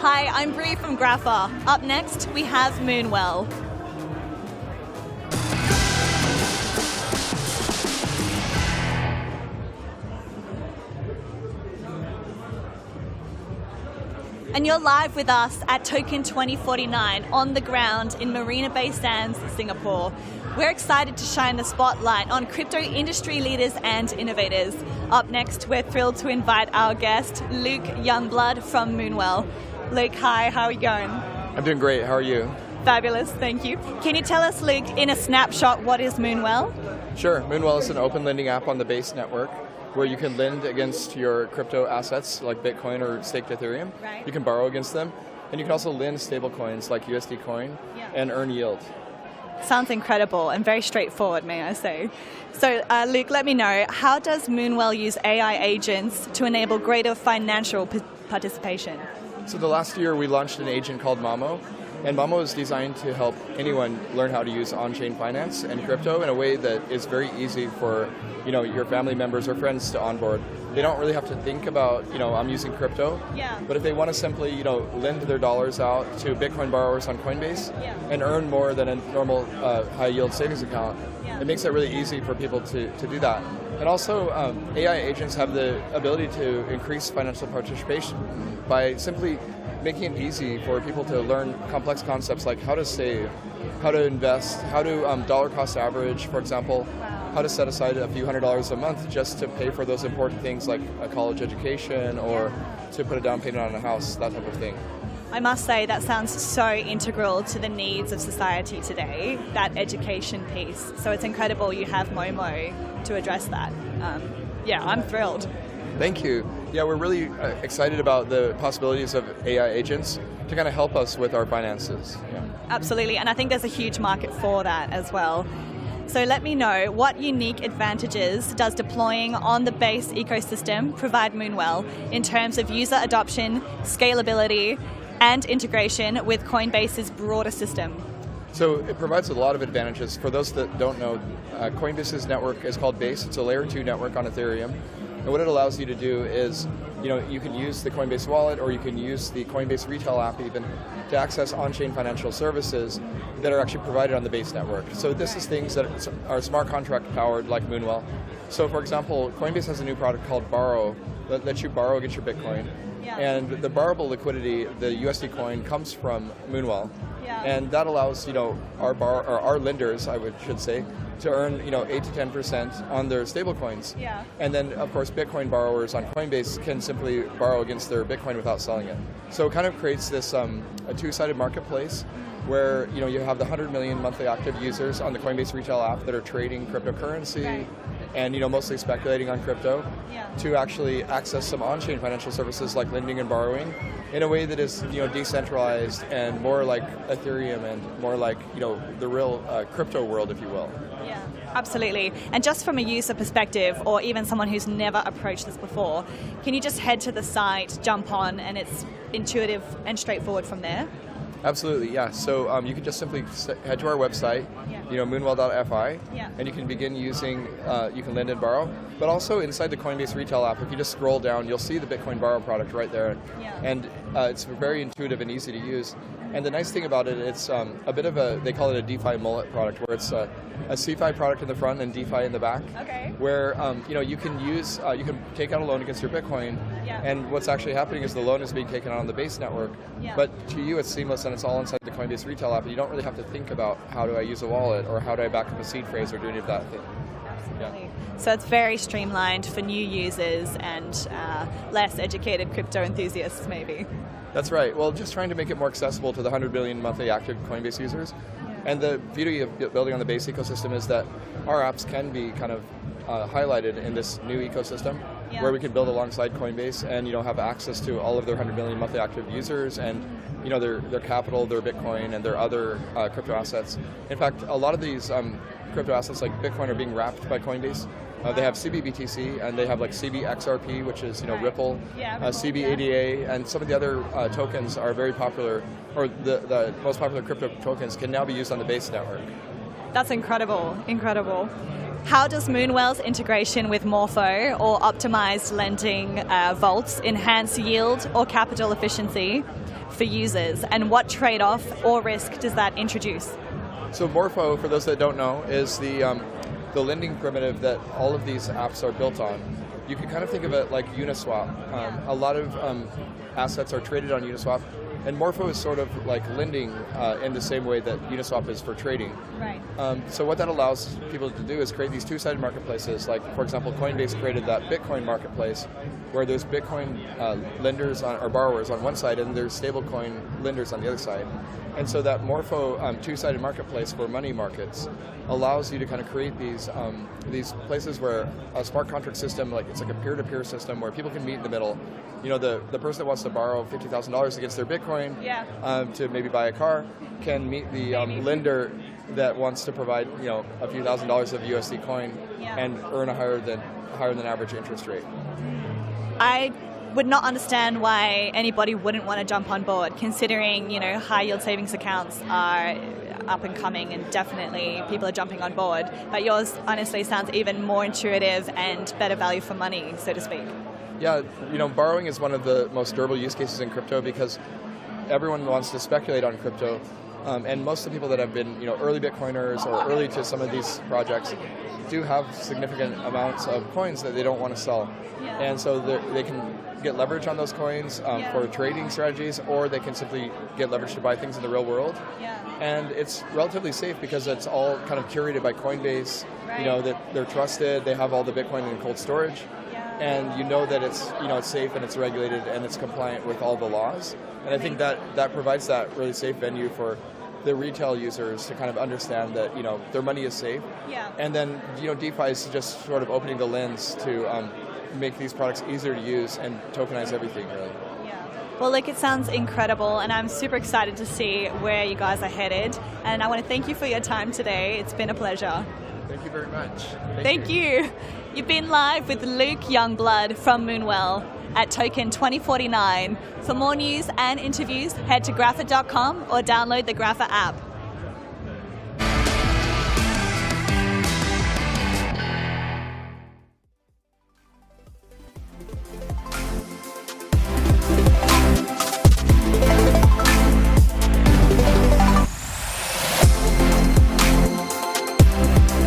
Hi, I'm Bree from Grafa. Up next, we have Moonwell. And you're live with us at Token 2049 on the ground in Marina Bay Sands, Singapore. We're excited to shine the spotlight on crypto industry leaders and innovators. Up next, we're thrilled to invite our guest, Luke Youngblood from Moonwell. Luke, hi, how are you going? I'm doing great, how are you? Fabulous, thank you. Can you tell us, Luke, in a snapshot, what is Moonwell? Sure, Moonwell is an open lending app on the Base network where you can lend against your crypto assets like Bitcoin or staked Ethereum. Right. You can borrow against them, and you can also lend stable coins like USD Coin and earn yield. Sounds incredible and very straightforward, may I say. So, Luke, let me know, how does Moonwell use AI agents to enable greater financial participation? So the last year we launched an agent called Mamo, and Mamo is designed to help anyone learn how to use on-chain finance and crypto in a way that is very easy for your family members or friends to onboard. They don't really have to think about, I'm using crypto, but if they want to simply, lend their dollars out to Bitcoin borrowers on Coinbase and earn more than a normal high-yield savings account, it makes it really easy for people to do that. And also, AI agents have the ability to increase financial participation by simply making it easy for people to learn complex concepts like how to save, how to invest, how to dollar cost average, for example, how to set aside a few $100s a month just to pay for those important things like a college education or to put a down payment on a house, that type of thing. I must say that sounds so integral to the needs of society today, that education piece. So it's incredible you have Momo to address that. I'm thrilled. Thank you. Yeah, we're really excited about the possibilities of AI agents to kind of help us with our finances. Yeah. Absolutely, and I think there's a huge market for that as well. So let me know, what unique advantages does deploying on the Base ecosystem provide Moonwell in terms of user adoption, scalability, and integration with Coinbase's broader system? So it provides a lot of advantages. For those that don't know, Coinbase's network is called Base. It's a layer 2 network on Ethereum. And what it allows you to do is, you can use the Coinbase wallet or you can use the Coinbase retail app even to access on-chain financial services that are actually provided on the Base network. So this is things that are smart contract powered like Moonwell. So for example, Coinbase has a new product called Borrow that lets you borrow against your Bitcoin. And the borrowable liquidity, the USD coin, comes from Moonwell. And that allows, our lenders, should say, to earn 8 to 10% on their stable coins. And then of course Bitcoin borrowers on Coinbase can simply borrow against their Bitcoin without selling it. So it kind of creates this a two-sided marketplace where you have the 100 million monthly active users on the Coinbase retail app that are trading cryptocurrency and mostly speculating on crypto to actually access some on-chain financial services like lending and borrowing in a way that is decentralized and more like Ethereum and more like the real crypto world, if you will. Yeah, absolutely. And just from a user perspective, or even someone who's never approached this before, can you just head to the site, jump on, and it's intuitive and straightforward from there? Absolutely, yeah. So you can just simply head to our website, moonwell.fi, and you can begin using, you can lend and borrow. But also inside the Coinbase retail app, if you just scroll down, you'll see the Bitcoin Borrow product right there. And it's very intuitive and easy to use. And the nice thing about it, it's a bit of they call it a DeFi mullet product, where it's a CeFi product in the front and DeFi in the back, where you can take out a loan against your Bitcoin, and what's actually happening is the loan is being taken out on the Base network, but to you it's seamless and it's all inside the Coinbase retail app, and you don't really have to think about how do I use a wallet or how do I back up a seed phrase or do any of that thing. Absolutely. So it's very streamlined for new users and less educated crypto enthusiasts maybe. That's right. Well, just trying to make it more accessible to the 100 billion monthly active Coinbase users. And the beauty of building on the Base ecosystem is that our apps can be kind of highlighted in this new ecosystem where we can build alongside Coinbase and have access to all of their 100 million monthly active users and their capital, their Bitcoin, and their other crypto assets. In fact, a lot of these crypto assets like Bitcoin are being wrapped by Coinbase. They have CBBTC and they have like CBXRP, which is Ripple, CBADA, and some of the other tokens are very popular, or the most popular crypto tokens can now be used on the Base network. That's incredible, incredible. How does Moonwell's integration with Morpho or optimized lending vaults enhance yield or capital efficiency for users, and what trade-off or risk does that introduce? So Morpho, for those that don't know, is the lending primitive that all of these apps are built on. You can kind of think of it like Uniswap. A lot of assets are traded on Uniswap, and Morpho is sort of like lending in the same way that Uniswap is for trading. Right. So what that allows people to do is create these two-sided marketplaces. Like, for example, Coinbase created that Bitcoin marketplace, where there's Bitcoin lenders or borrowers on one side, and there's stablecoin lenders on the other side. And so that Morpho two-sided marketplace for money markets allows you to kind of create these places where a smart contract system, like it's like a peer-to-peer system where people can meet in the middle. You know, the person that wants to borrow $50,000 against their Bitcoin to maybe buy a car can meet the lender that wants to provide, you know, a few $1,000s of USD coin and earn a higher than average interest rate. I would not understand why anybody wouldn't want to jump on board, considering, you know, high yield savings accounts are up and coming and definitely people are jumping on board. But yours honestly sounds even more intuitive and better value for money, so to speak. Yeah, you know, borrowing is one of the most durable use cases in crypto because everyone wants to speculate on crypto. And most of the people that have been, you know, early Bitcoiners or early to some of these projects do have significant amounts of coins that they don't want to sell. And so they can get leverage on those coins for trading strategies, or they can simply get leverage to buy things in the real world. And it's relatively safe because it's all kind of curated by Coinbase. You know, that they're trusted, they have all the Bitcoin in cold storage. And you know that it's, you know, it's safe and it's regulated and it's compliant with all the laws. And I think that provides that really safe venue for the retail users to kind of understand that, you know, their money is safe. And then, you know, DeFi is just sort of opening the lens to make these products easier to use and tokenize everything, really. Well, look, it sounds incredible, and I'm super excited to see where you guys are headed. And I want to thank you for your time today. It's been a pleasure. Thank you very much. Thank you. You've been live with Luke Youngblood from Moonwell at Token 2049. For more news and interviews, head to grafa.com or download the Grafa app.